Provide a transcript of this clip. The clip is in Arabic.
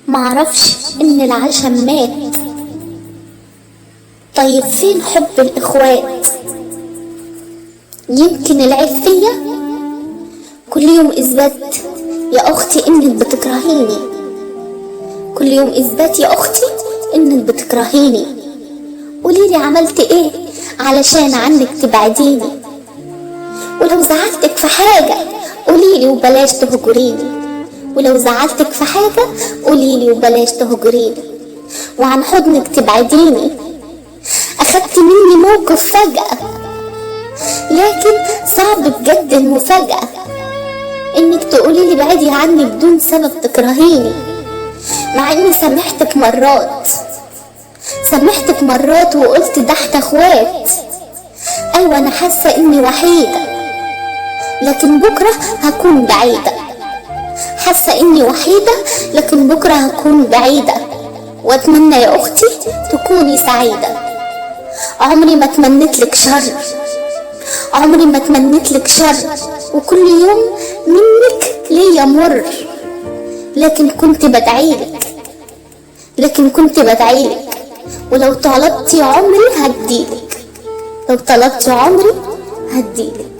معرفش ان العشم مات. طيب فين حب الاخوات؟ يمكن العيب فيا؟ كل يوم اثبات يا اختي انك بتكرهيني، كل يوم اثبات يا اختي انك بتكرهيني. قوليلي عملت ايه علشان عنك تبعديني؟ ولو زعلتك في حاجة قوليلي وبلاش تهجريني، ولو زعلتك في حاجة قوليلي وبلاش تهجريني، وعن حضنك تبعديني. اخدت مني موقف فجأة، لكن صعب بجد المفاجأة انك تقوليلي بعدي عني بدون سبب تكرهيني، مع اني سامحتك مرات وقلت ده احنا اخوات. ايوه انا حاسة اني وحيدة، لكن بكرة هكون بعيدة. حاسة اني وحيدة لكن بكرة هكون بعيدة، واتمنى يا اختي تكوني سعيدة. عمري ما تمنيتلك شر، عمري ما تمنيتلك شر، وكل يوم منك ليا مر، لكن كنت بدعيلك، ولو طلبتي عمري هديلك، لو طلبتي عمري هديلك.